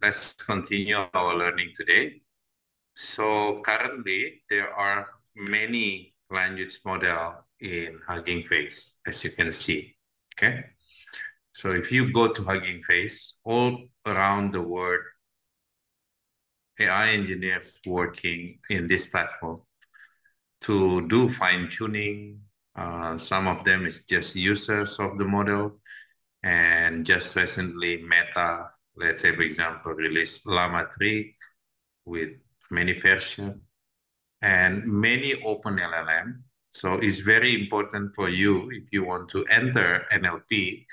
let's continue our learning today. So currently, there are many language model in Hugging Face, as you can see, okay? So if you go to Hugging Face, all around the world, AI engineers working in this platform to do fine-tuning. Some of them is just users of the model, and just recently Meta, let's say for example, released Llama 3 with many versions and many open LLM. So it's very important for you if you want to enter NLP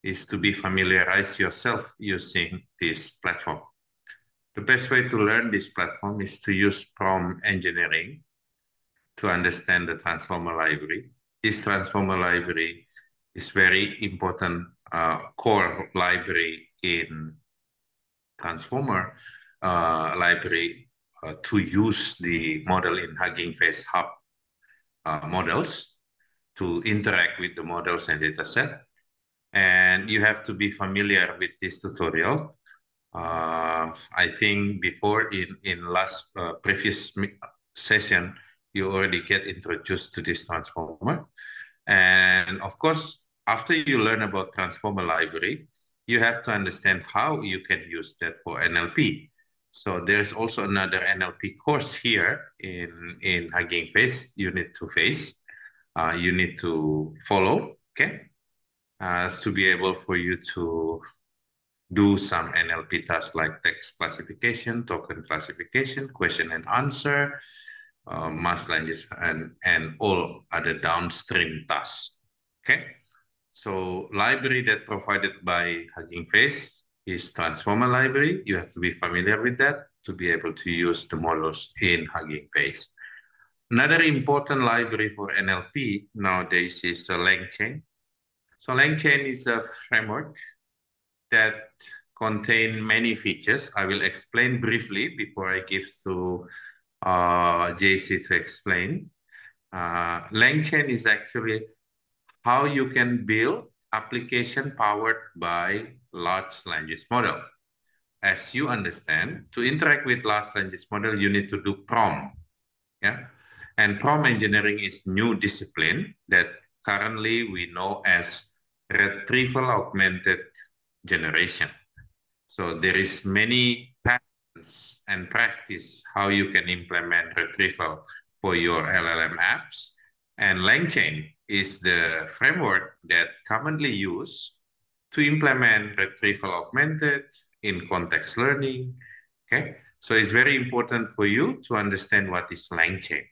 is to be familiarize yourself using this platform. The best way to learn this platform is to use prompt engineering to understand the transformer library. This transformer library is very important core library in transformer library to use the model in Hugging Face Hub models to interact with the models and dataset. And you have to be familiar with this tutorial. I think before in last previous session, you already get introduced to this transformer. And of course, after you learn about transformer library, you have to understand how you can use that for NLP. So there's also another NLP course here in Hugging Face, Unit 2 Face. You need to follow, okay? To be able for you to do some NLP tasks like text classification, token classification, question and answer, mass language, and all other downstream tasks, okay? So library that provided by Hugging Face is Transformer library. You have to be familiar with that to be able to use the models in Hugging Face. Another important library for NLP nowadays is LangChain. So LangChain is a framework that contain many features. I will explain briefly before I give to JC to explain. LangChain is actually how you can build application powered by large language model. As you understand, to interact with large language model, you need to do prompt. Yeah, and prompt engineering is new discipline that currently we know as retrieval augmented generation. So there is many patterns and practice how you can implement retrieval for your LLM apps. And LangChain is the framework that commonly used to implement retrieval augmented in context learning. Okay, so it's very important for you to understand what is LangChain.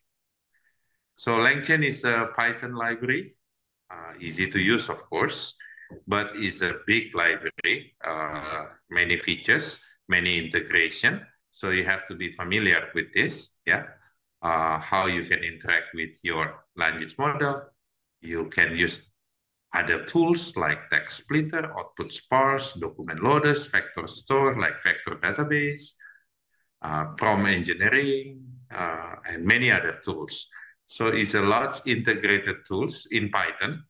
So LangChain is a Python library, easy to use, of course, but is a big library, many features, many integration. So you have to be familiar with this, yeah? How you can interact with your language model. You can use other tools like text splitter, output sparse, document loaders, vector store like vector database, prompt engineering, and many other tools. So it's a large integrated tools in Python.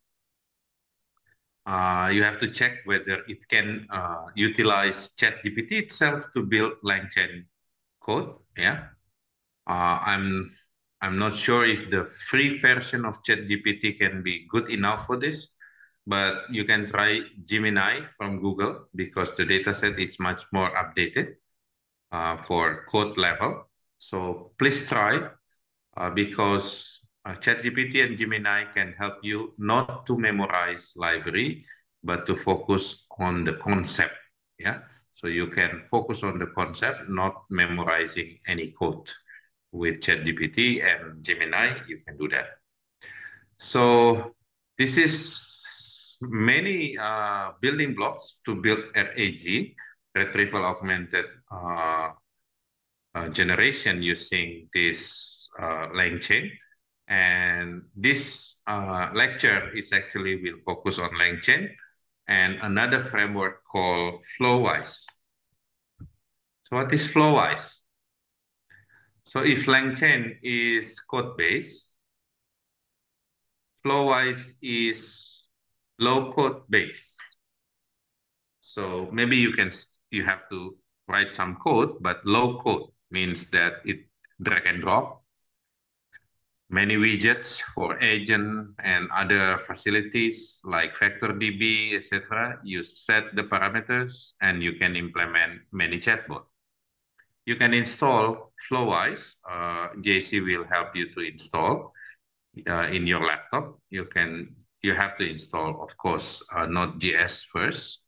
You have to check whether it can utilize ChatGPT itself to build LangChain code. Yeah, I'm not sure if the free version of ChatGPT can be good enough for this, but you can try Gemini from Google because the dataset is much more updated for code level. So please try because ChatGPT and Gemini can help you not to memorize library, but to focus on the concept. Yeah, so you can focus on the concept, not memorizing any code. With ChatGPT and Gemini, you can do that. So this is many building blocks to build RAG, retrieval augmented generation using this LangChain. And this lecture is actually will focus on LangChain and another framework called Flowise. So what is Flowise? So if LangChain is code-based, Flowise is low code based. So maybe you have to write some code, but low code means that it drag and drop many widgets for agent and other facilities like VectorDB, etc. You set the parameters and you can implement many chatbot. You can install Flowise. JC will help you to install in your laptop. You have to install, of course, Node.js first.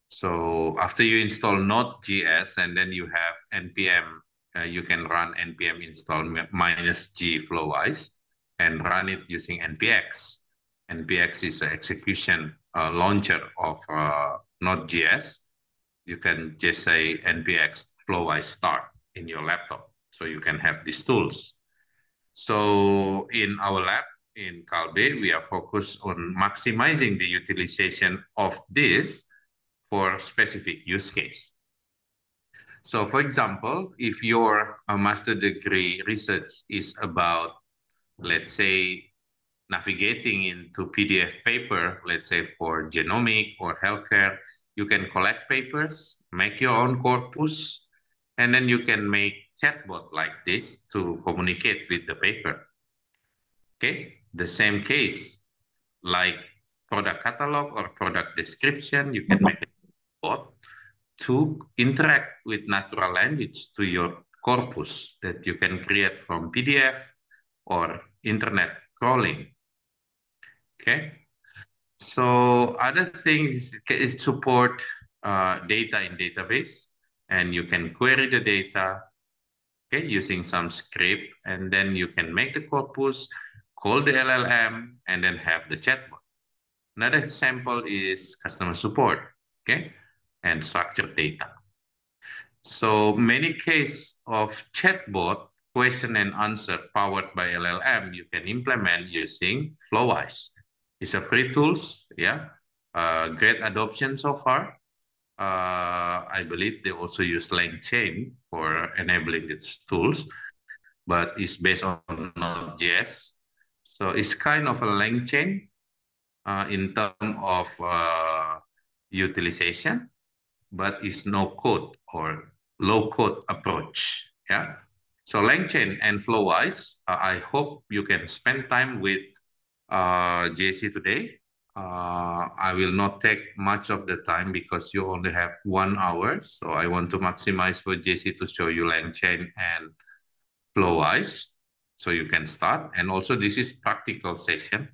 So after you install Node.js and then you have npm, you can run npm install -g Flowise and run it using npx. npx is an execution launcher of Node.js. You can just say npx Flowise start in your laptop, so you can have these tools. So in our lab in Calbe, we are focused on maximizing the utilization of this for specific use case. So for example, if your master degree research is about, let's say, navigating into PDF paper, let's say for genomic or healthcare, you can collect papers, make your own corpus, and then you can make chatbot like this to communicate with the paper. Okay, the same case like product catalog or product description, you can make a bot to interact with natural language to your corpus that you can create from PDF or internet crawling. Okay, so other things is support data in database, and you can query the data, okay, using some script, and then you can make the corpus, call the LLM, and then have the chatbot. Another example is customer support, okay, and structured data. So many cases of chatbot question and answer powered by LLM you can implement using Flowise. It's a free tools, yeah, great adoption so far. I believe they also use LangChain for enabling these tools, but it's based on Node.js. So it's kind of a LangChain in terms of utilization, but it's no code or low code approach. Yeah. So LangChain and Flowise, I hope you can spend time with JC today. I will not take much of the time because you only have 1 hour. So I want to maximize for JC to show you LangChain and Flowise so you can start. And also this is practical session.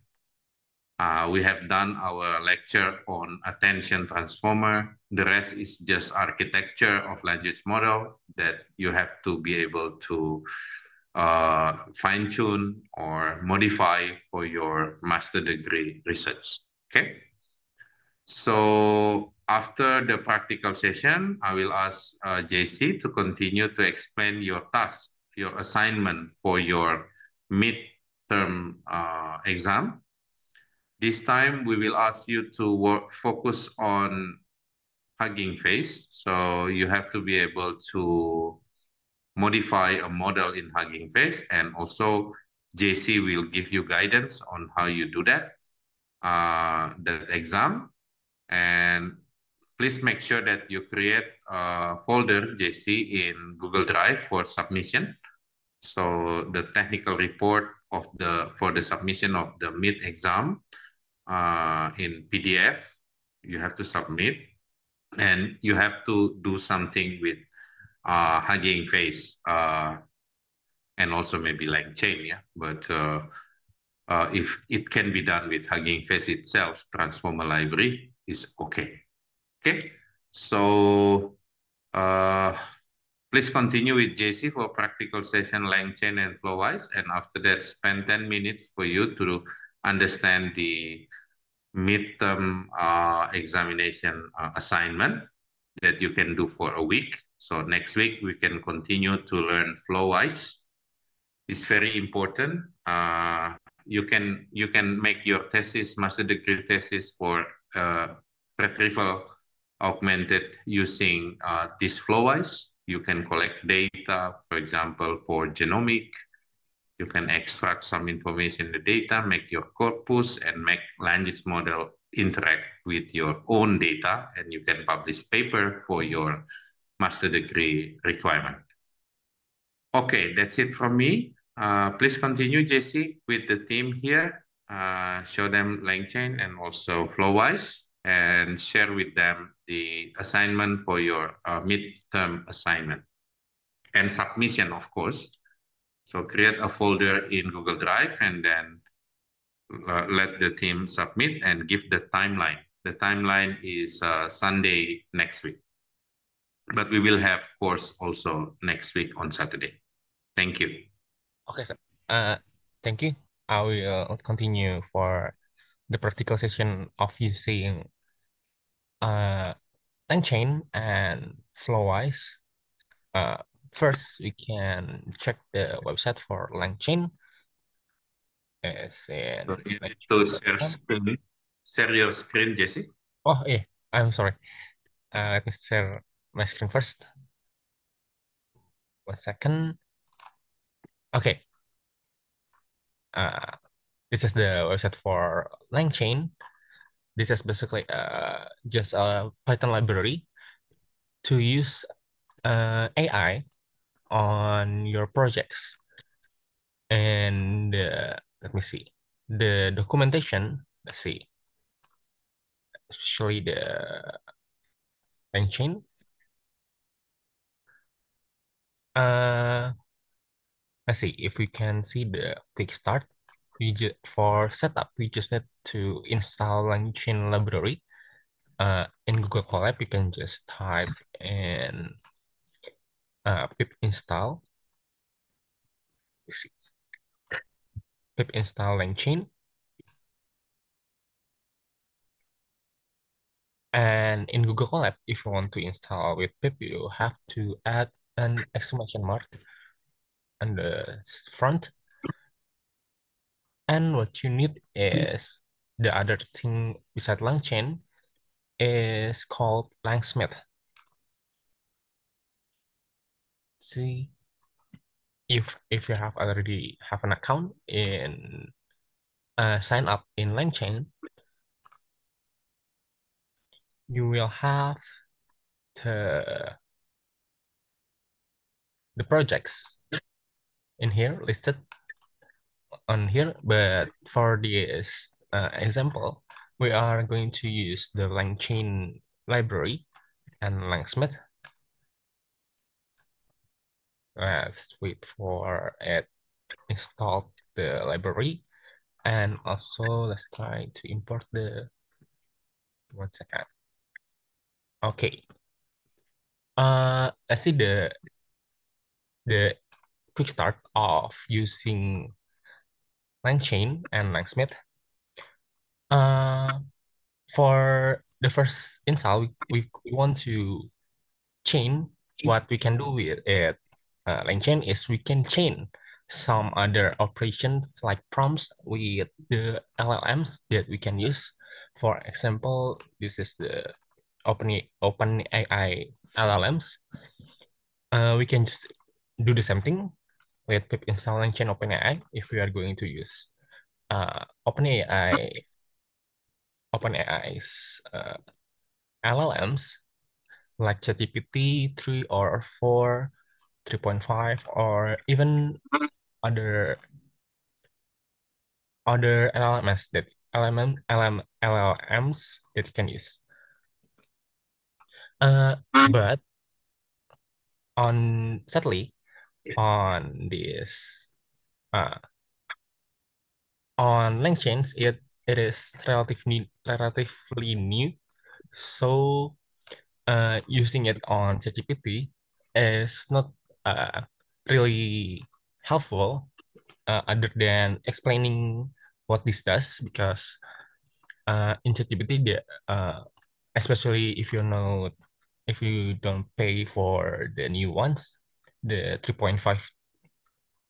We have done our lecture on attention transformer. The rest is just architecture of language model that you have to be able to fine tune or modify for your master degree research. Okay. So after the practical session, I will ask JC to continue to explain your task, your assignment for your midterm exam. This time we will ask you to focus on Hugging Face. So you have to be able to modify a model in Hugging Face, and also JC will give you guidance on how you do that exam. And please make sure that you create a folder JC in Google Drive for submission. So the technical report for the submission of the mid exam in PDF, you have to submit, and you have to do something with Hugging Face and also maybe LangChain, yeah. But if it can be done with Hugging Face itself, Transformer Library is okay. Okay, so please continue with JC for practical session LangChain and Flowise, and after that, spend 10 minutes for you to understand the midterm examination assignment that you can do for a week. So next week we can continue to learn Flowise. It's very important. You can make your thesis, master degree thesis for retrieval augmented using this Flowise. You can collect data, for example, for genomic. You can extract some information in the data, make your corpus, and make language model interact with your own data, and you can publish paper for your master degree requirement. Okay, that's it from me. Please continue, Jesse, with the team here. Show them LangChain and also Flowwise, and share with them the assignment for your midterm assignment and submission, of course. So create a folder in Google Drive and then let the team submit and give the timeline. The timeline is Sunday next week, but we will have course also next week on Saturday. Thank you. Okay, sir. Thank you. I will continue for the practical session of using LangChain and Flowwise. First, we can check the website for LangChain. As in So you need to share your screen, Jesse. Oh, yeah, I'm sorry. Let me share my screen first. 1 second. Okay. This is the website for LangChain. This is basically just a Python library to use AI on your projects. And let me see. The documentation, let's see. Especially the LangChain. Let's see if we can see the quick start. For setup, we just need to install LangChain library. In Google Colab, you can just type in pip install. Let's see. Pip install LangChain. And in Google Colab, if you want to install with pip, you have to add an exclamation mark on the front. And what you need is the other thing beside LangChain is called Langsmith. See, if you have already have an account in sign up in LangChain, you will have the projects in here listed on here. But for this example, we are going to use the LangChain library and Langsmith. Let's wait for it install the library, and also let's try to import the 1 second. Okay. Let's see the quick start of using LangChain and Langsmith. For the first install, we want to chain. What we can do with it, LangChain, is we can chain some other operations like prompts with the LLMs that we can use. For example, this is the OpenAI LLMs. We can just do the same thing with pip install LangChain OpenAI if we are going to use OpenAI's LLMs like ChatGPT 3 or 4, 3.5, or even other LLMs that you can use. But sadly, on this on LangChain, it is relatively new, so using it on ChatGPT is not really helpful, other than explaining what this does, because in ChatGPT, especially if you don't pay for the new ones, the 3.5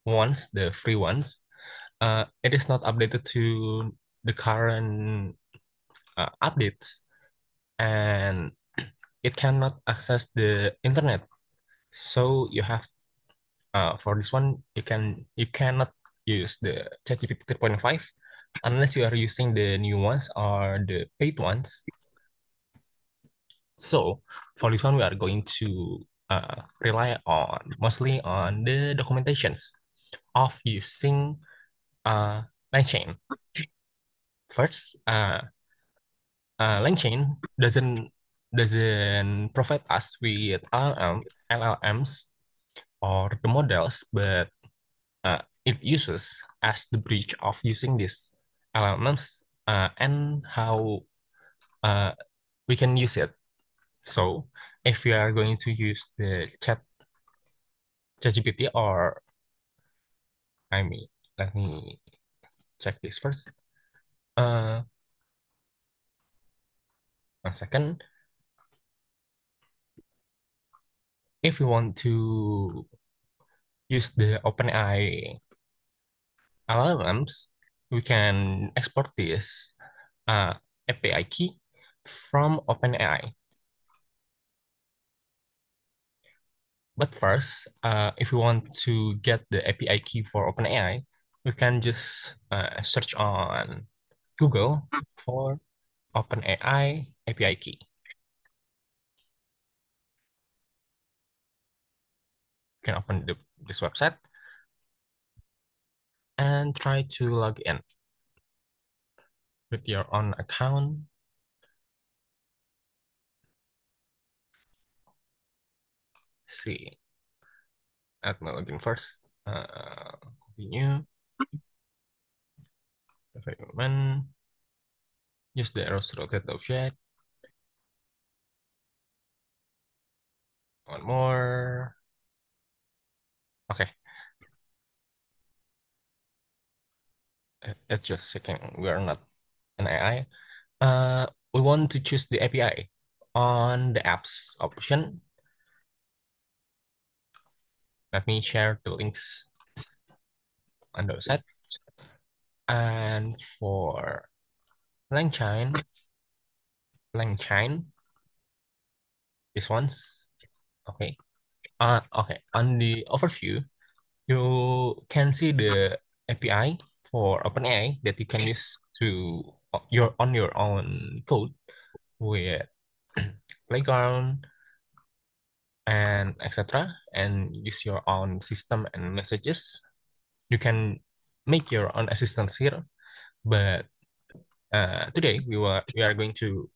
ones, the free ones, it is not updated to the current updates, and it cannot access the internet. So you have for this one, you cannot use the ChatGPT 3.5 unless you are using the new ones or the paid ones. So for this one, we are going to rely on mostly on the documentations of using LangChain. First, LangChain doesn't provide us with LLMs or the models, but it uses as the bridge of using these LLMs and how we can use it. So if we are going to use the ChatGPT, or I mean, let me check this first. Uh, 1 second. If we want to use the OpenAI LLMs, we can export this API key from OpenAI. But first, if we want to get the API key for OpenAI, we can just search on Google for OpenAI API key. You can open this website and try to log in with your own account. See, let me log in first. Continue. Environment. Use the arrows to rotate the object. One more. Okay. It's just checking we are not an AI. We want to choose the API on the apps option. Let me share the links on the website. And for LangChain, this one's okay. Okay. On the overview, you can see the API for OpenAI that you can use to your own code with Playground and etc. and use your own system and messages. You can make your own assistants here, but today we are going to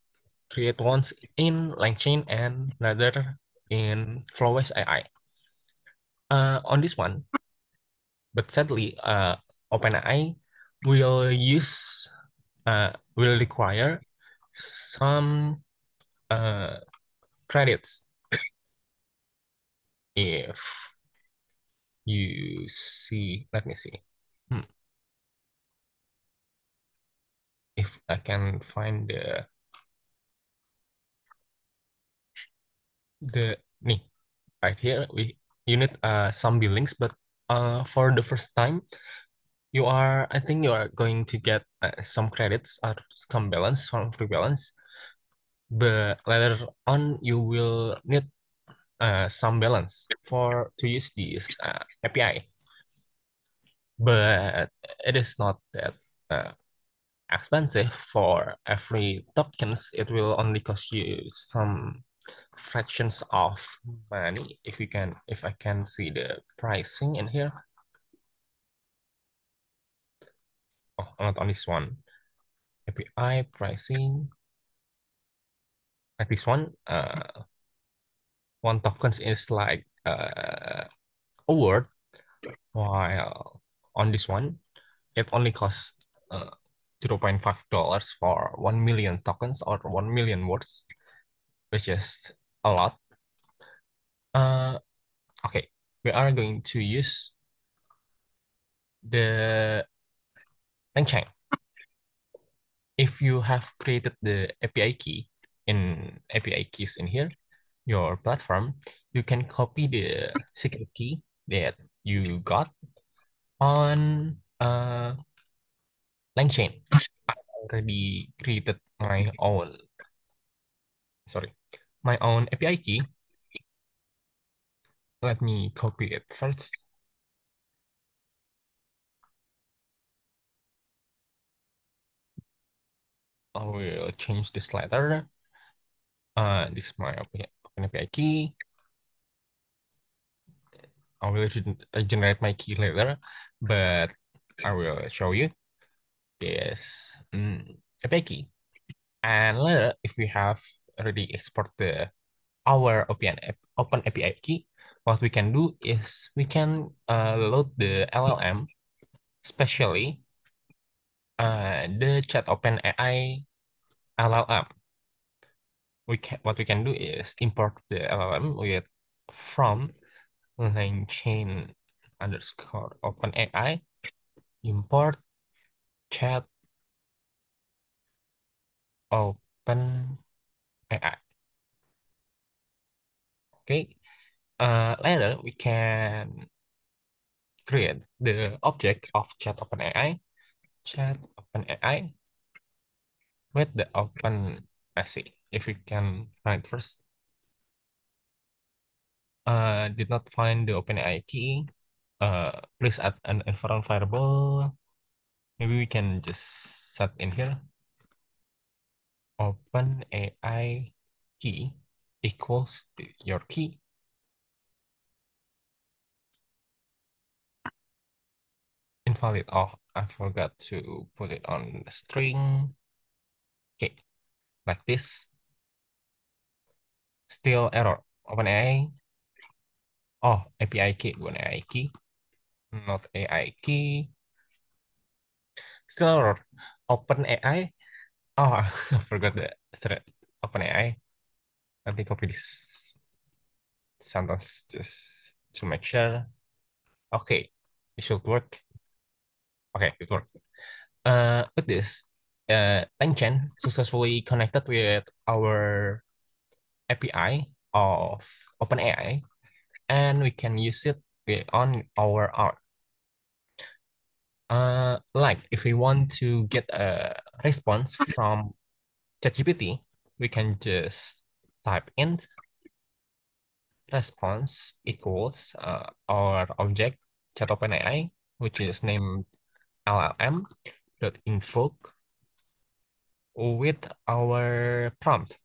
create ones in LangChain and another in Flowise AI. On this one, but sadly, OpenAI will will require some credits if you see. Let me see. If I can find the nih right here, you need some billings, but for the first time I think you are going to get some credits or some balance, some free balance, but later on you will need some balance for to use this API. But it is not that expensive. For every tokens, it will only cost you some fractions of money. If I can see the pricing in here. Oh, not on this one. API pricing. Like this one tokens is like a word, while on this one, it only costs $0.5 for 1 million tokens or 1 million words, which is a lot. Okay, we are going to use the LangChain. If you have created the API key in API keys in here, your platform, you can copy the secret key that you got on LangChain. I already created my own API key. Let me copy it first. I will change this letter. This is my open API key. I will generate my key later, but I will show you this API key. And later, if we have already export our open API key, what we can do is we can load the LLM, especially the chat OpenAI LLM. What we can do is import the LLM with from LangChain underscore OpenAI import chat OpenAI. Okay. Later we can create the object of chat OpenAI with the open. Let's see if we can find first. Did not find the OpenAI key. Please add an environment variable. Maybe we can just set in here OpenAI key equals to your key. Invalid. Oh, I forgot to put it on the string. Okay, like this. Still error. OpenAI. Oh, API key, bukan AI key, not AI key. Still error. OpenAI. Oh, I forgot the thread. OpenAI. Let me copy this sentence just to make sure. Okay, it should work. Okay, it worked. With this, LangChain successfully connected with our API of OpenAI, and we can use it on our own. Like if we want to get a response from ChatGPT, we can just type in response equals our object chat OpenAI, which is named LLM dot invoke with our prompt.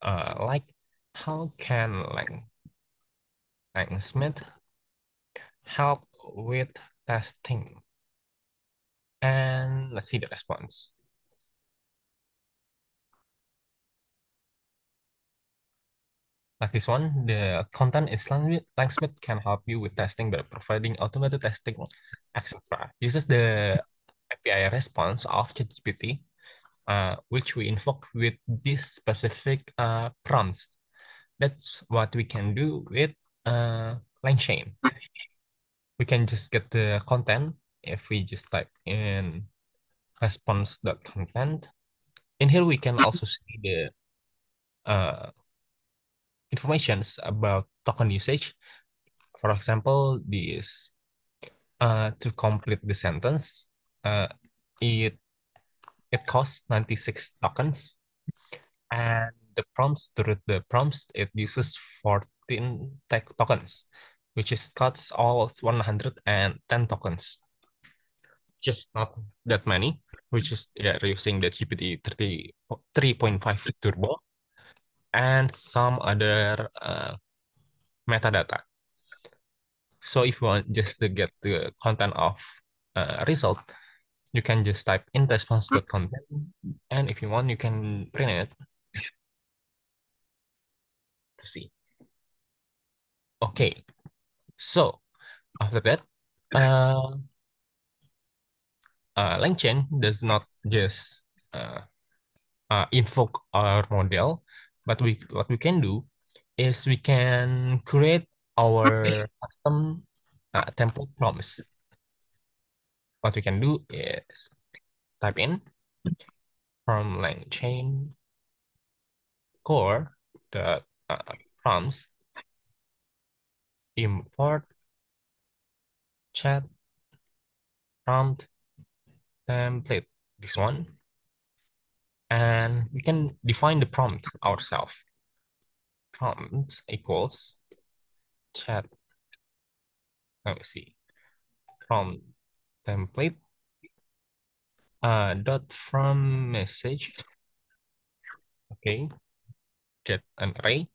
Like how can Lang Smith help with testing? And let's see the response. Like this one, the content is Langsmith can help you with testing by providing automated testing, etc. This is the API response of ChatGPT, which we invoke with this specific prompts. That's what we can do with LangChain. We can just get the content if we just type in response.content. In here, we can also see the uh, informations about token usage. For example, this to complete the sentence, it costs 96 tokens, and the prompts to read the prompts it uses 14 tokens, which is costs all 110 tokens. Just not that many, which is using the GPT 3.5 Turbo and some other metadata. So if you want just to get the content of result, you can just type in response.content, and if you want, you can print it to see. Okay, so after that, LangChain does not just invoke our model, but what we can do is we can create our custom template prompts. What we can do is type in from LangChain core the prompts import chat prompt template, this one, and we can define the prompt ourselves. Prompt equals chat, let me see, prompt template dot from message. Okay, get an array.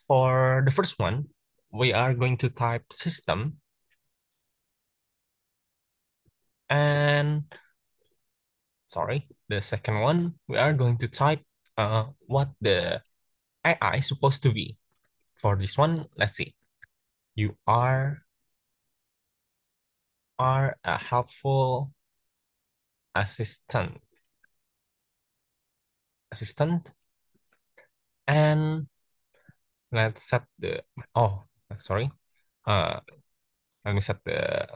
For the first one, we are going to type system, and sorry, the second one, we are going to type what the AI is supposed to be. For this one, let's see. You are a helpful assistant, and let's set the, oh, sorry. Uh, Let me set the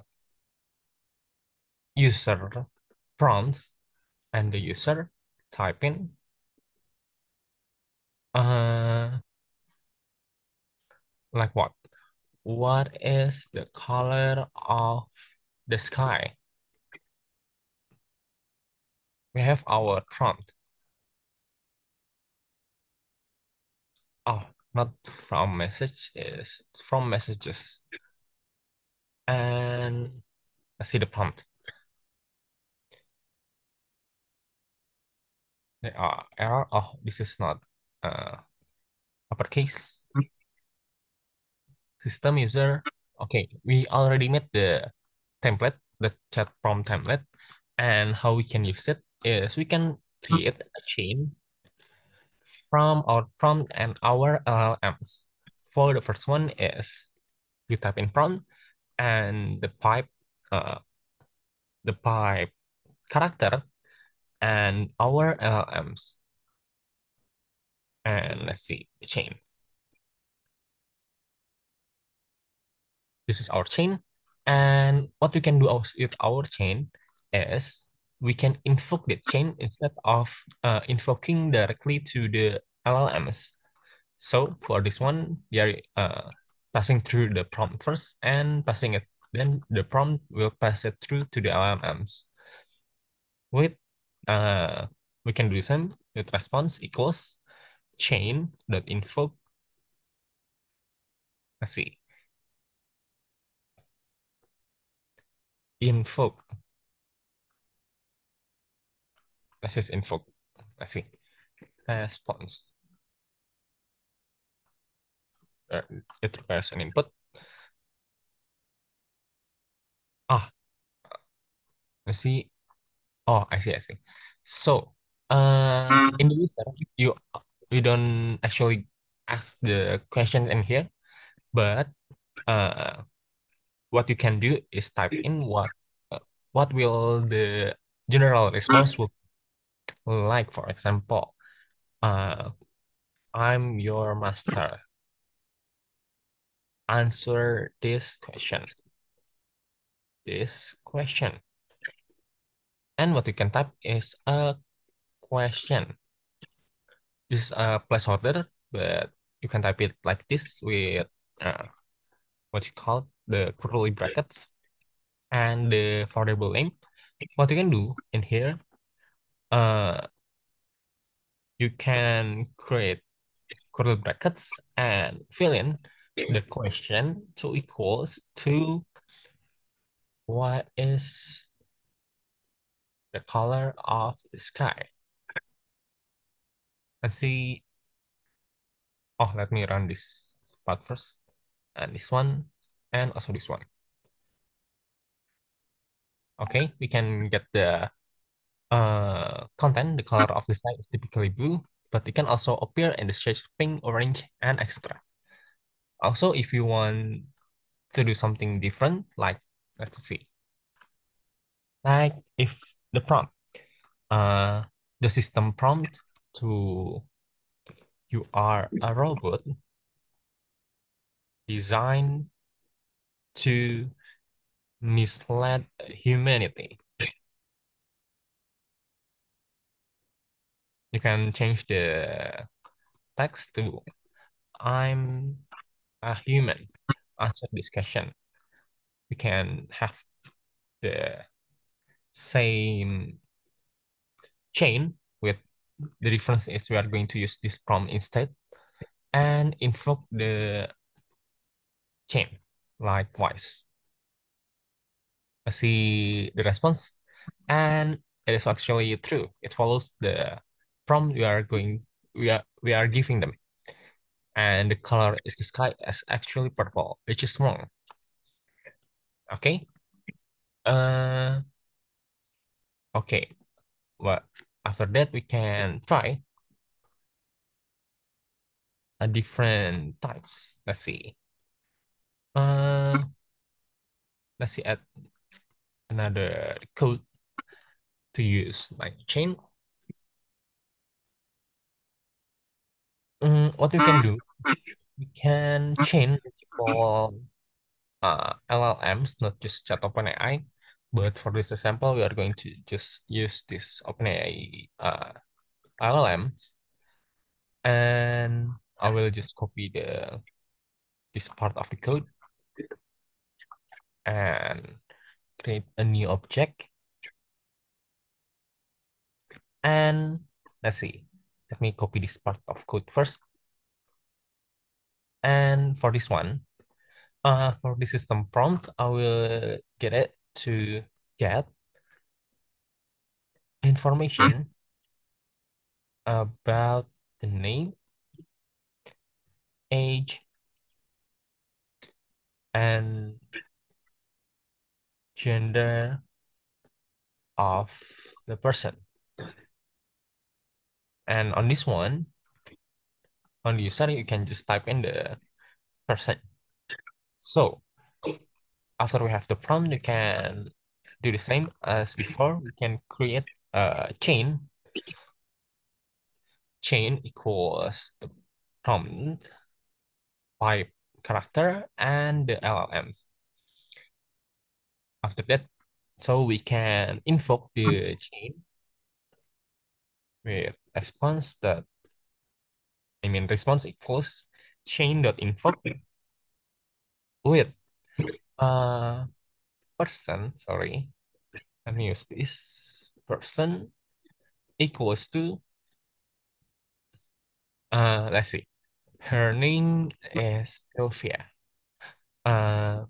user prompts, and the user type in uh like what? What is the color of the sky? We have our prompt. Oh, not from message, is from messages. And let's see the prompt. There are error. Oh, this is not uppercase. System user. Okay, we already made the template, the chat prompt template. And how we can use it is we can create a chain from our prompt and our LLMs. For the first one is you type in prompt and uh, the pipe character and our LLMs. And let's see the chain. This is our chain. And what we can do with our chain is we can invoke the chain instead of invoking directly to the LLMs. So for this one, we are passing through the prompt first and passing it. Then the prompt will pass it through to the LLMs. With we can do the same with response equals chain dot invoke. Let's see. Invoke. Let's just invoke. Let's see. Response. It requires an input. Ah, let's see. Oh, I see, I see. So, in the user, you don't actually ask the question in here, but uh, what you can do is type in what will the general response will like. For example, uh, I'm your master. Answer this question. This question. And what you can type is a question. This is a placeholder, but you can type it like this with uh, what you call the curly brackets and the variable name. What you can do in here, uh, you can create curly brackets and fill in the question to equals to what is the color of the sky. Let's see. Oh, let me run this part first, and this one, and also this one. Okay, we can get the content. The color of the sky is typically blue, but it can also appear in the shades pink, orange, and etc. Also, if you want to do something different, like let's see, like if the prompt, uh, the system prompt to you are a robot designed to mislead humanity. You can change the text to I'm a human. Answer this question. We can have the same chain with the difference is we are going to use this prompt instead and invoke the chain likewise. I see the response, and it is actually true. It follows the prompt we are giving them. and the color is the sky is actually purple, which is wrong. Okay. Uh, okay. Well, after that we can try a different types. Let's see. Uh, let's see add another code to use like chain. What we can do, we can chain multiple LLMs, not just chat OpenAI. But for this example, we are going to just use this OpenAI LLMs, and I will just copy this part of the code and create a new object. And let's see, let me copy this part of code first. And for this one, for the system prompt, I will get it to get information about the name, age, and gender of the person. And on this one, on the user, you can just type in the person. So after we have the prompt, you can do the same as before. We can create a chain. Chain equals the prompt by character and the LLMs. After that, so we can invoke the chain with response equals chain.invoke with person, sorry, let me use this person equals to let's see, her name is Sylvia, uh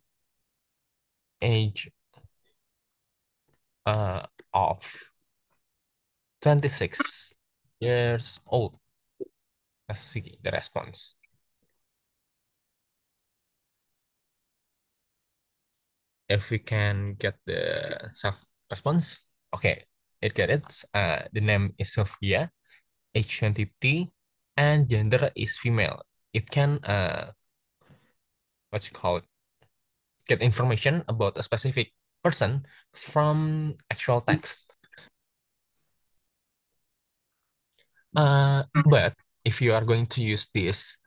age of 26 years old. Let's see the response. If we can get the self response, okay, it get it. The name is Sylvia, age 23, and gender is female. It can what's it called, get information about a specific person from actual text. But if you are going to use this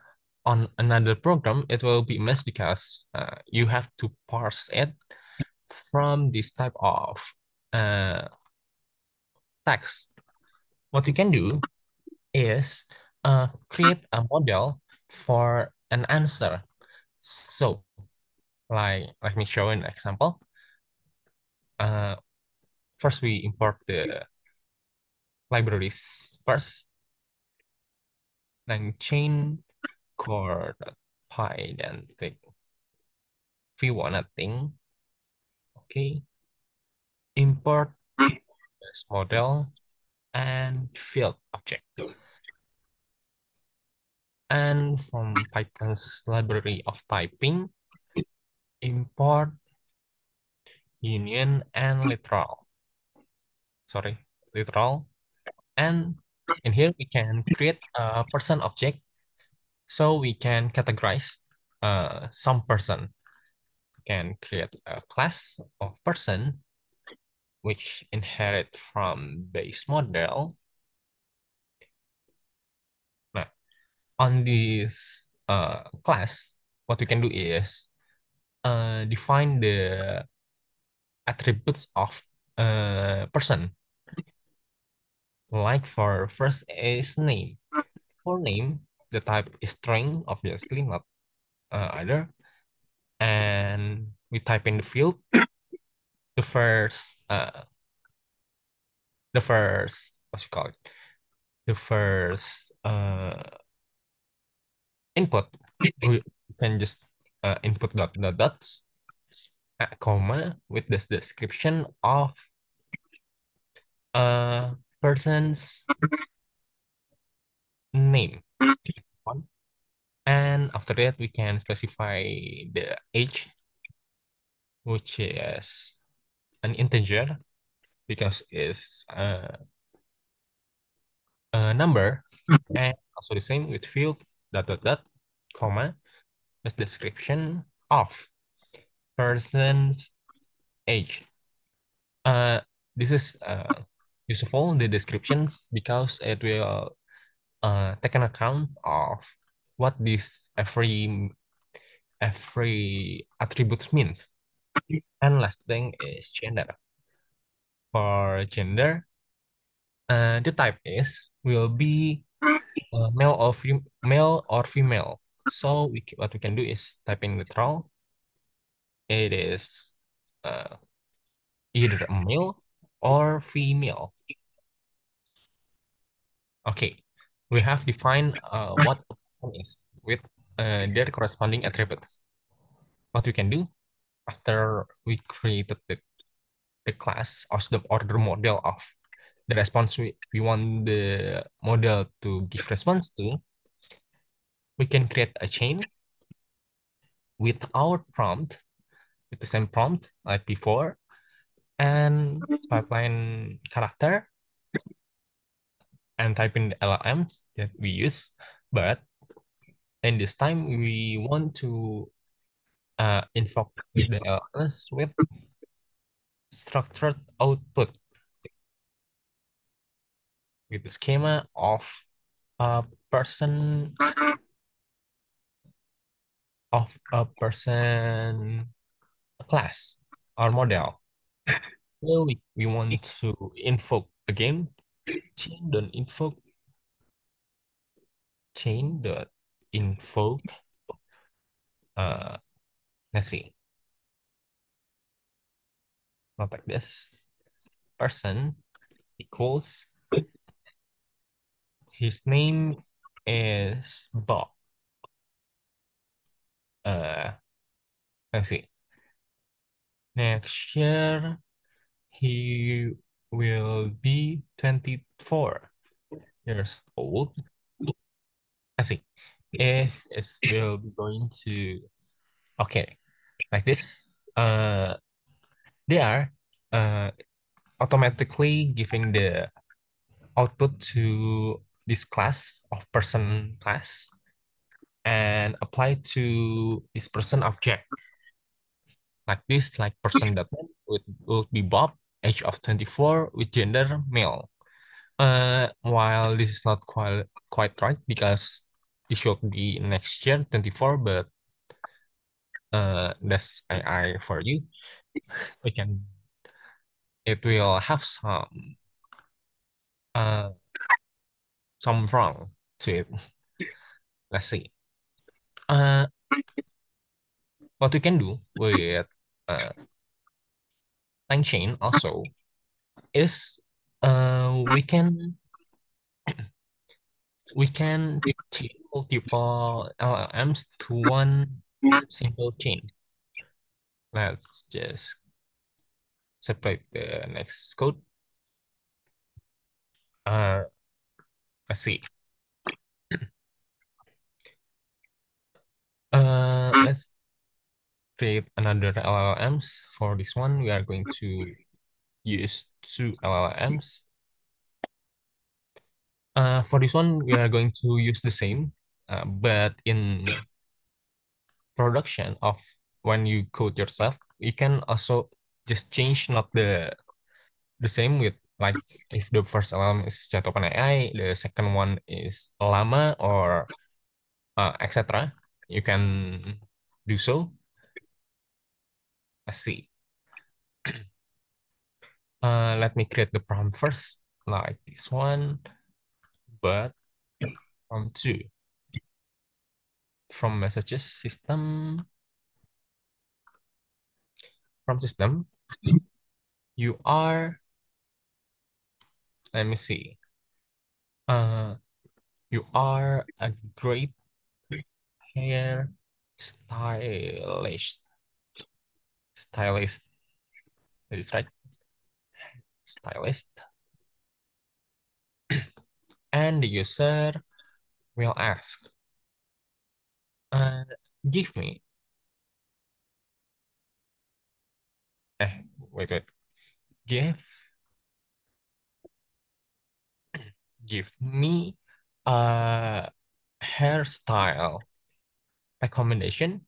on another program, it will be mess because you have to parse it from this type of uh, text. What you can do is create a model for an answer. So, like, let me show an example. Uh, First, we import the libraries first, then chain core py, then take v1 thing. Okay, import this model and field object. And from Python's library of typing, import union and literal. Sorry, literal. And in here, we can create a person object. So we can categorize some person. We can create a class of person which inherit from base model. Now, on this class, what we can do is define the attributes of person. Like for first is name. For name, the type is string, obviously not either. And we type in the field. The first, what you call it? The first input. We can just input dots, comma with this description of person's name And after that, we can specify the age, which is an integer because it's a number, and also the same with field dot dot dot comma the description of person's age. Uh, this is useful the descriptions because it will take an account of what this every attributes means. And last thing is gender. For gender, the type is will be male or female. So what we can do is type in neutral. It is uh, either a male or female. Okay, we have defined what a person is with their corresponding attributes. What we can do after we created the class or the model of the response we want the model to give response to, we can create a chain with our prompt, with the same prompt like before, and pipeline character, and type in the LLMs that we use. But in this time, we want to invoke the LLMs with structured output with the schema of a person class or model. So we want to invoke again chain.invoke chain.invoke uh let's see, not like this, person equals his name is Bob. uh let's see, next year he will be 24 years old. I see. If it will be going to, okay, like this, they are uh, automatically giving the output to this class of person class and apply to this person object. Like this, like person that will be Bob, age of 24 with gender male. While this is not quite right because it should be next year 24, but that's AI for you. We can, it will have uh some wrong to it. Let's see. Uh, what we can do with uh LangChain also is we can chain multiple LLMs to one single chain. Let's just separate the next code. Uh, let's see. Let's create another LLMs. For this one, we are going to use two LLMs. For this one, we are going to use the same, but in production of when you code yourself, you can also just change not the same with like if the first LLM is chat OpenAI, the second one is Llama or etc. You can do so. Let's see. Let me create the prompt first, like this one, but prompt two from messages system. From system, you are, let me see. You are a great hair stylist. Stylist. That is right. Stylist. And the user will ask, Uh, give me. Wait. Give give me a hairstyle recommendation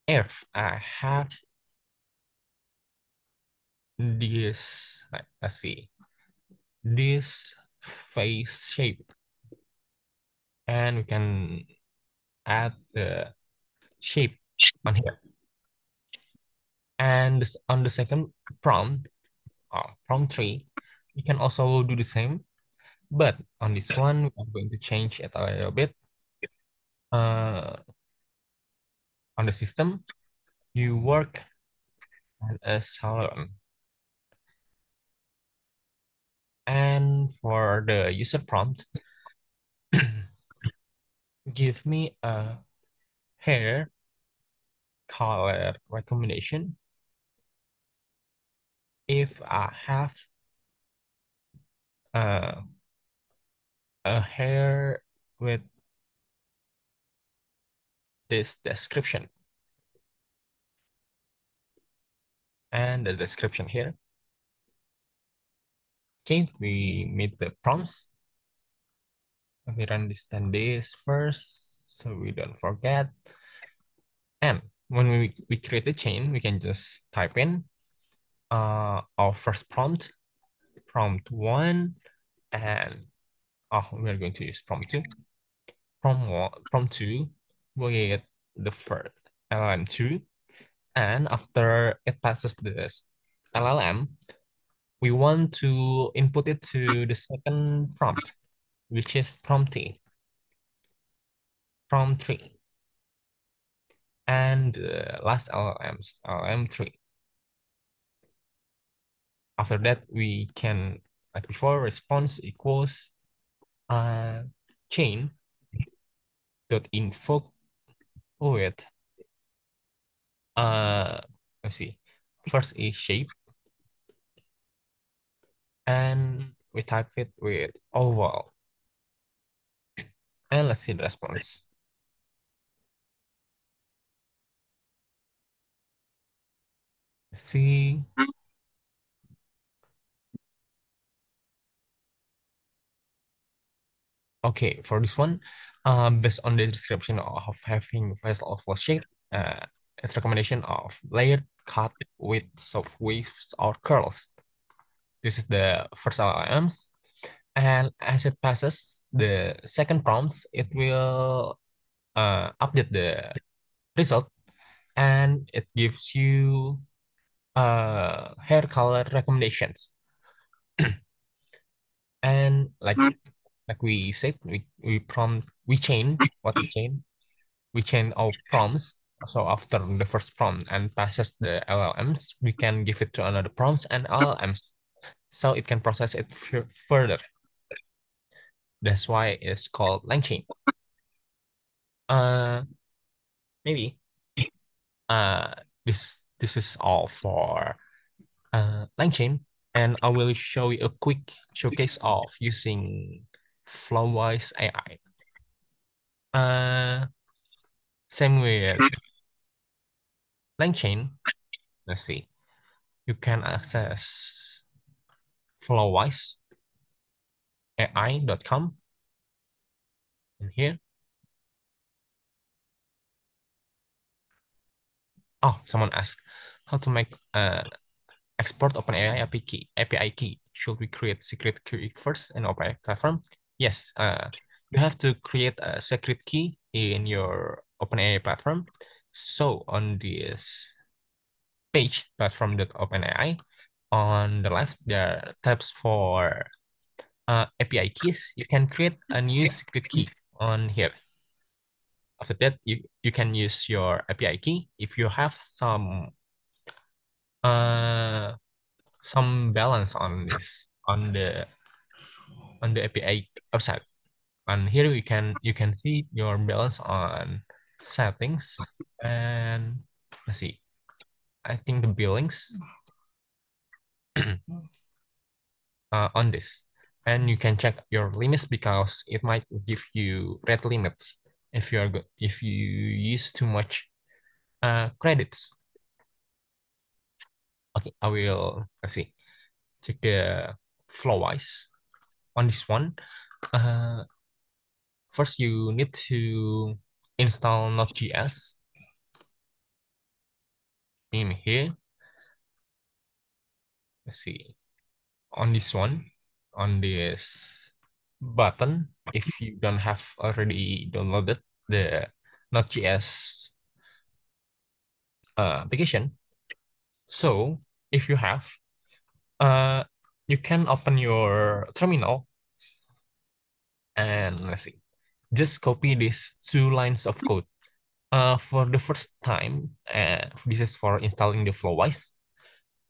if I have this, let's see, this face shape, and we can add the shape on here. And on the second prompt, prompt 3, we can also do the same, but on this one, I'm going to change it a little bit. Uh, on the system, you work as a salon. And for the user prompt, give me a hair color recommendation if I have uh, a hair with this description. And the description here. Okay, we meet the prompts. Let me understand this first so we don't forget. And when we create the chain, we can just type in our first prompt, prompt 1, and we're going to use prompt 2. Prompt 2 with the first LLM2, and after it passes this LLM, we want to input it to the second prompt, which is prompt 3, and the last LLMs, LLM3. After that, we can, like before, response equals chain dot invoke with let's see, first is shape, and we type it with oval, and let's see the response. Let's see. Okay, for this one, based on the description of having vessel of was shape, it's recommendation of layered cut with soft waves or curls. This is the first LLMs, and as it passes the second prompts, it will update the result, and it gives you hair color recommendations. And like we said, we chain what we chain our prompts. So after the first prompt and passes the LLMs, we can give it to another prompts and LLMs, so it can process it further. That's why it's called LangChain. Uh, maybe uh this is all for LangChain, and I will show you a quick showcase of using Flowise AI. Same with LangChain. Let's see. You can access flowiseai.com in here. Oh, someone asked how to make export OpenAI API key. Should we create secret key first in OpenAI platform? Yes, you have to create a secret key in your OpenAI platform. So on this page, platform.openai, on the left, there are tabs for API keys. You can create a new secret key on here. After that, you can use your API key. If you have some balance on this on the API website, and here you can see your balance on settings, and let's see, I think the billings on this. And you can check your limits because it might give you red limits if if you use too much credits. Okay, I will, let's see, check the flow-wise on this one. First, you need to install Node.js in here. Let's see, on this one, on this button, if you don't have already downloaded the Node.js application. So if you have, you can open your terminal and let's see, just copy these 2 lines of code. For the first time, this is for installing the Flowwise.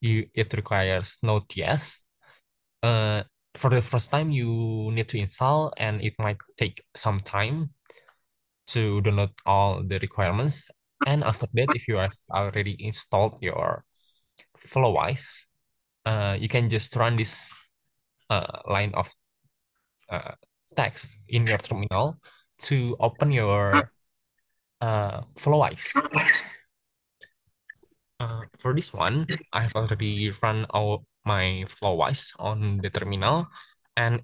It requires Node.js. For the first time, you need to install, and it might take some time to download all the requirements. And after that, if you have already installed your Flowwise, you can just run this line of text in your terminal to open your Flowwise. For this one, I've already run all my Flowwise on the terminal, and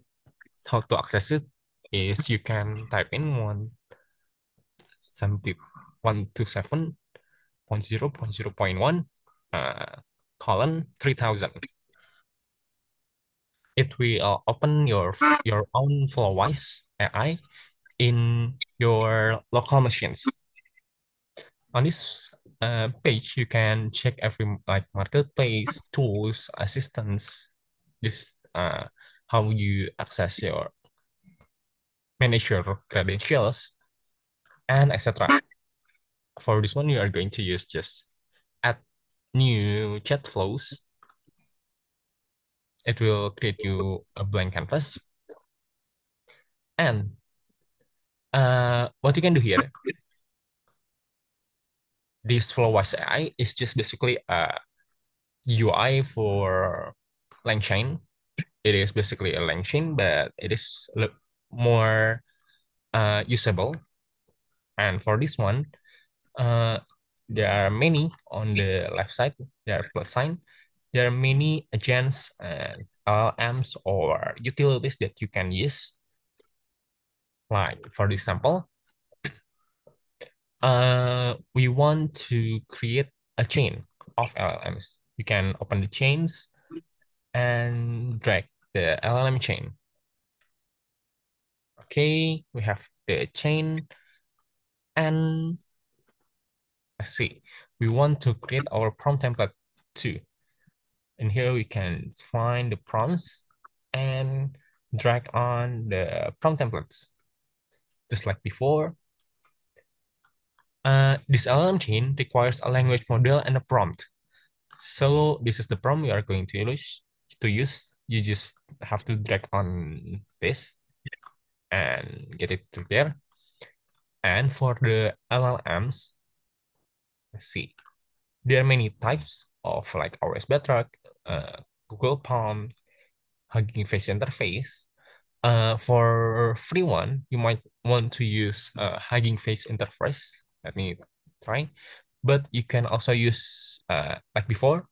how to access it is you can type in 127.0.0.1 colon 3000. It will open your own Flowwise AI in your local machines. On this page, you can check every like marketplace, tools, assistance, this how you access your manage your credentials, and etc. For this one, you are going to use just add new chat flows. It will create you a blank canvas. And what you can do here, this Flowwise AI is just basically a UI for LangChain. It is basically a LangChain, but it is more usable. And for this one, there are many on the left side. There are plus sign. There are many agents and LLMs or utilities that you can use. Like for example, we want to create a chain of LLMs. You can open the chains and drag the LLM chain. Okay, we have the chain, and let's see, we want to create our prompt template too. And here we can find the prompts and drag on the prompt templates. Just like before, this LLM chain requires a language model and a prompt. So this is the prompt we are going to use. You just have to drag on this and get it to there. And for the LLMs, let's see, there are many types of like OS Bedrock, Google Palm, Hugging Face interface. For free one, you might want to use Hugging Face interface. Let me try. But you can also use, like before,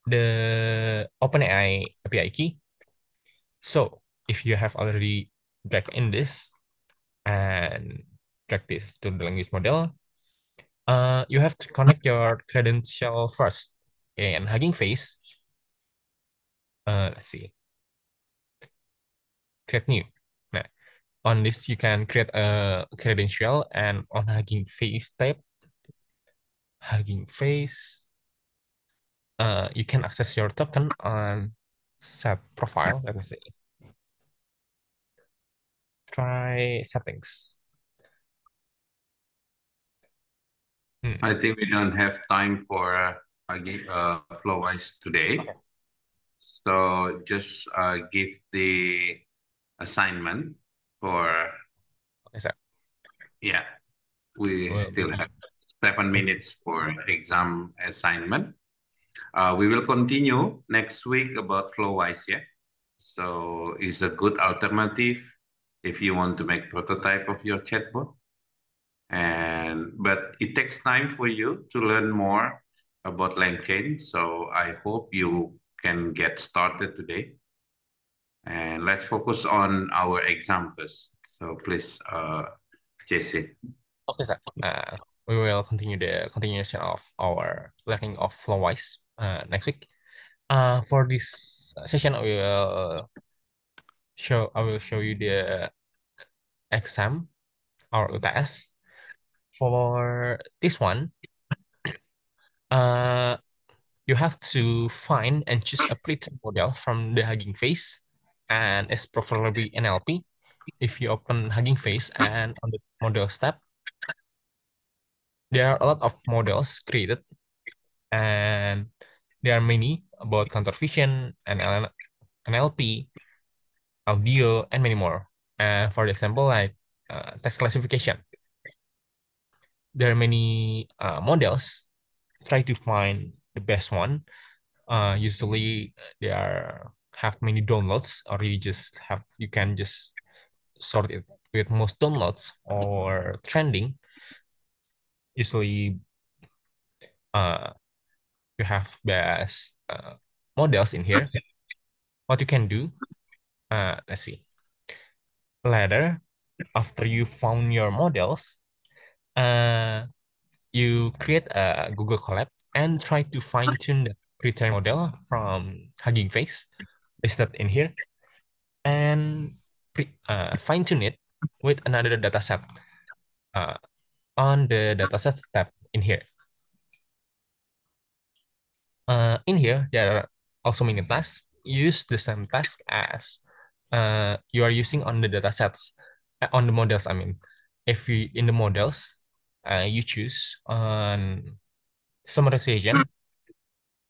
the OpenAI API key. So if you have already dragged in this and drag this to the language model, you have to connect your credential first. And Hugging Face, let's see, create new. Nah, on this, you can create a credential, and on Hugging Face tab, Hugging Face, you can access your token on set profile. Let me see. Try settings. I think we don't have time for Flowwise today. Okay. So just give the assignment for, Okay, sir. yeah, we still have 7 minutes for exam assignment. We will continue next week about Flowwise, yeah? So it's a good alternative if you want to make prototype of your chatbot. And but it takes time for you to learn more about LangChain. So I hope you can get started today. And let's focus on our examples. So please, JC. Okay, sir. We will continue the continuation of our learning of Flowise next week. For this session, I will show you the exam or UTS. For this one, you have to find and choose a pretrained model from the Hugging Face, and it's preferably NLP. If you open Hugging Face and on the models tab, there are a lot of models created, and there are many about counter vision and NLP, audio, and many more. And for example, like text classification, there are many models. Try to find the best one. Usually they are have many downloads, or you can just sort it with most downloads or trending. Usually uh, you have best models in here. What you can do, let's see. Later, after you found your models, uh, you create a Google Colab and try to fine tune the pre-trained model from Hugging Face listed in here, and fine tune it with another dataset uh, on the dataset tab in here. In here, there are also many tasks. Use the same task as you are using on the datasets, on the models, I mean. If you, in the models, you choose on summarization.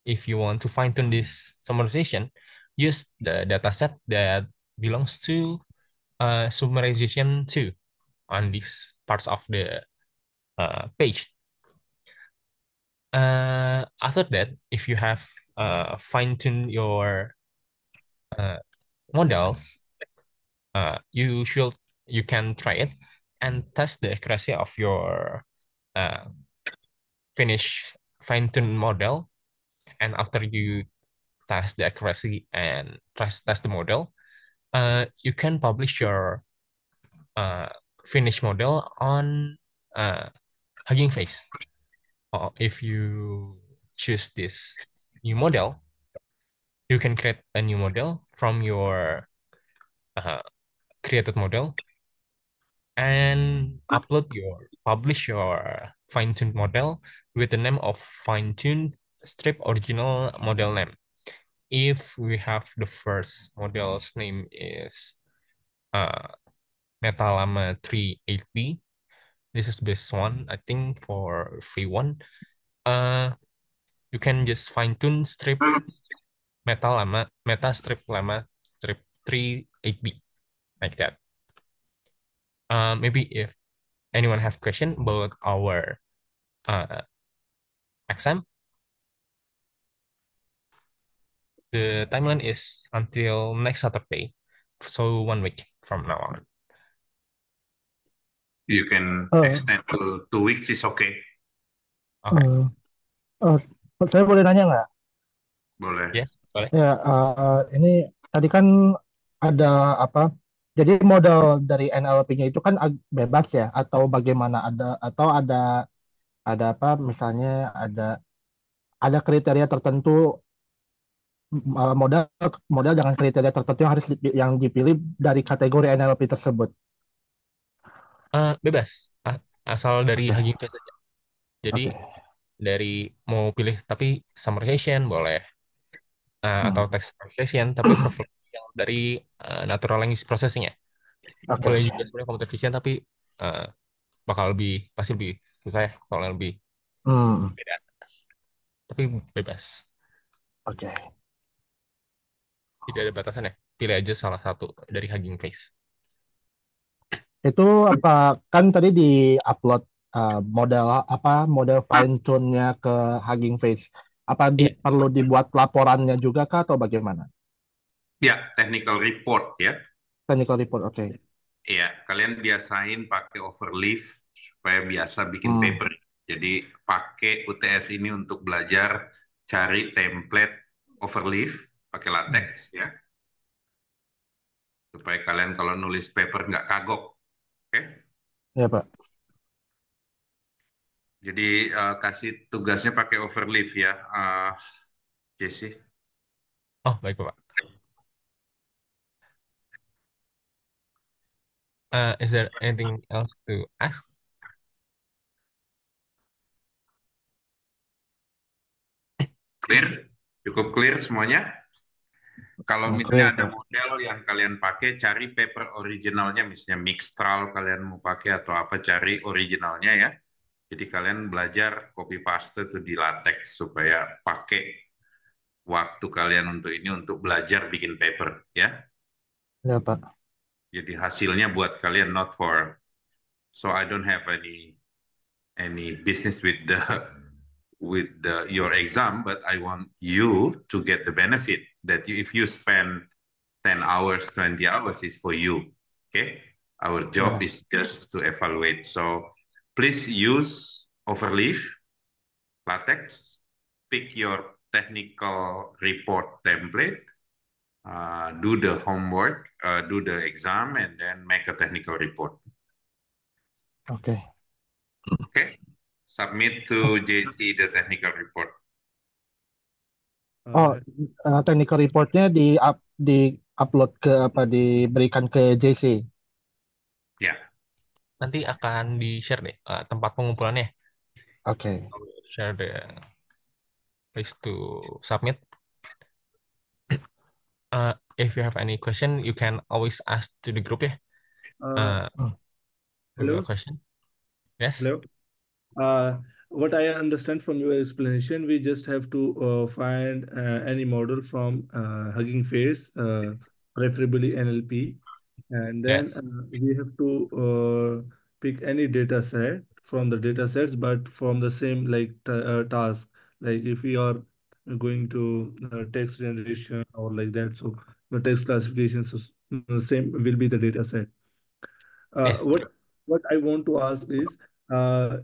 If you want to fine-tune this summarization, use the dataset that belongs to summarization 2 on these parts of the page. After that, if you have fine-tuned your models, you can try it and test the accuracy of your uh, finished fine-tuned model. And after you test the accuracy and test the model, you can publish your finished model on Hugging Face. Or if you choose this new model, you can create a new model from your uh, created model and publish your fine-tuned model with the name of fine-tuned strip original model name. If we have the first model's name is Metalama 38B, this is the best one, I think, for free one. You can just fine-tune strip meta strip lama strip 38B, like that. Maybe if anyone have question about our exam, the timeline is until next Saturday, so 1 week from now on. You can extend to 2 weeks is okay. Okay. Saya boleh nanya nggak? Boleh. Yes, boleh. Ya, ini tadi kan ada apa? Jadi model dari NLP-nya itu kan bebas ya, atau bagaimana? Ada apa? Misalnya ada kriteria tertentu, model model dengan kriteria tertentu yang dipilih dari kategori NLP tersebut. Bebas, asal dari Oke. Hugging Face saja. Jadi dari mau pilih tapi summarization boleh, atau text summarization, tapi prefer yang dari natural language processing-nya. Boleh juga sebenarnya computer vision, tapi pasti lebih susah ya kalau lebih beda. Tapi bebas. Oke. Tidak ada batasan ya. Pilih aja salah satu dari Hugging Face. Itu apa kan tadi di-upload model fine tune-nya ke Hugging Face. Apa perlu dibuat laporannya juga kah atau bagaimana? Ya, technical report ya. Technical report, oke. Iya, kalian biasain pakai overleaf supaya biasa bikin Hmm, paper. Jadi pakai UTS ini untuk belajar cari template overleaf pakai latex ya, supaya kalian kalau nulis paper nggak kagok. Oke? ya Pak. Jadi kasih tugasnya pakai overleaf ya, Jesse. Oh, baik Bapak. Is there anything else to ask? Clear? Cukup clear semuanya? Kalau Clear, misalnya ada Pak. model yang kalian pakai, cari paper originalnya, misalnya Mixtral kalian mau pakai atau apa, cari originalnya ya. Jadi kalian belajar copy paste tuh di latex supaya pakai waktu kalian untuk ini untuk belajar bikin paper ya. Ya Pak. Jadi hasilnya buat kalian, not for. So I don't have any business with the your exam, but I want you to get the benefit that if you spend 10 hours, 20 hours is for you. Okay? Our job Ya, is just to evaluate. So please use overleaf, latex, pick your technical report template, do the homework, do the exam, and then make a technical report. oke. Okay? Submit to JC the technical report. Oh, technical reportnya di upload ke apa diberikan ke JC. Ya. Nanti akan di-share deh tempat pengumpulannya. Oke. Share the place to submit. If you have any question, you can always ask to the group ya. Hello. Question? Yes. Hello. What I understand from your explanation, we just have to find any model from Hugging Face, preferably NLP, and then Yes. we have to pick any data set from the data sets, but from the same like task. Like if we are going to text generation or like that, so the text classification, so same will be the data set. Yes. What I want to ask is,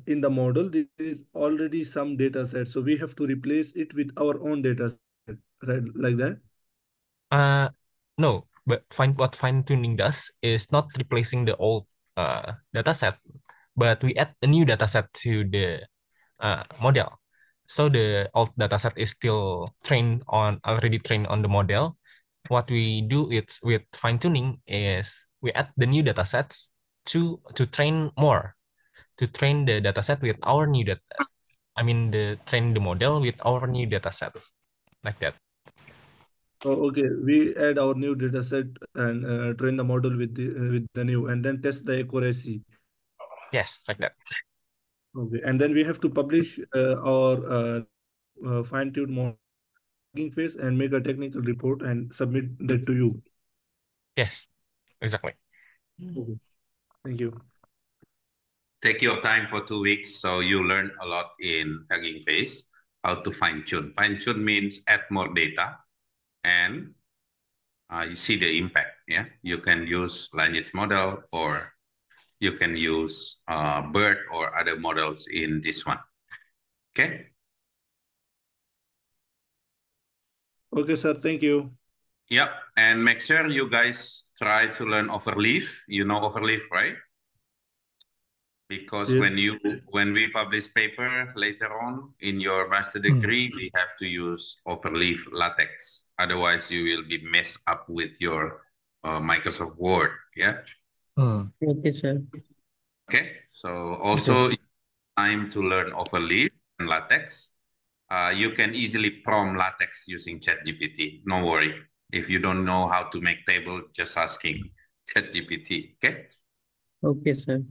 in the model, there is already some data set, so we have to replace it with our own data set, right? Like that? No, but what fine tuning does is not replacing the old data set, but we add a new data set to the model. So the old data set is still already trained on the model. What we do with fine tuning is we add the new data sets to train more, to train the data set with our new data. I mean, train the model with our new data sets, like that. Oh, okay. We add our new data set and train the model with the new, and then test the accuracy. Yes, like that. Okay, and then we have to publish our fine-tuned model phase and make a technical report and submit that to you. Yes, exactly. Okay. Thank you. Take your time for 2 weeks so you learn a lot in Hugging Face, how to fine tune. Fine tune means add more data and you see the impact. Yeah, you can use lineage model or you can use BERT or other models in this one. Okay. Okay, sir. Thank you. Yep, and make sure you guys try to learn overleaf. You know overleaf, right? Because Yeah. when we publish paper later on in your master degree, we have to use overleaf latex. Otherwise, you will be messed up with your Microsoft Word. Yeah. Okay, sir. Okay. So also time to learn overleaf and latex. You can easily prompt latex using ChatGPT. No worry. If you don't know how to make table, just asking ChatGPT. Okay. Okay, sir.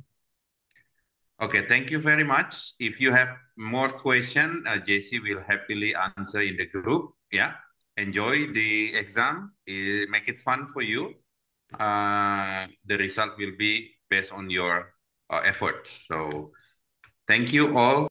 Okay, thank you very much. If you have more question, JC will happily answer in the group. Yeah, enjoy the exam. Make it fun for you. The result will be based on your efforts. So thank you all.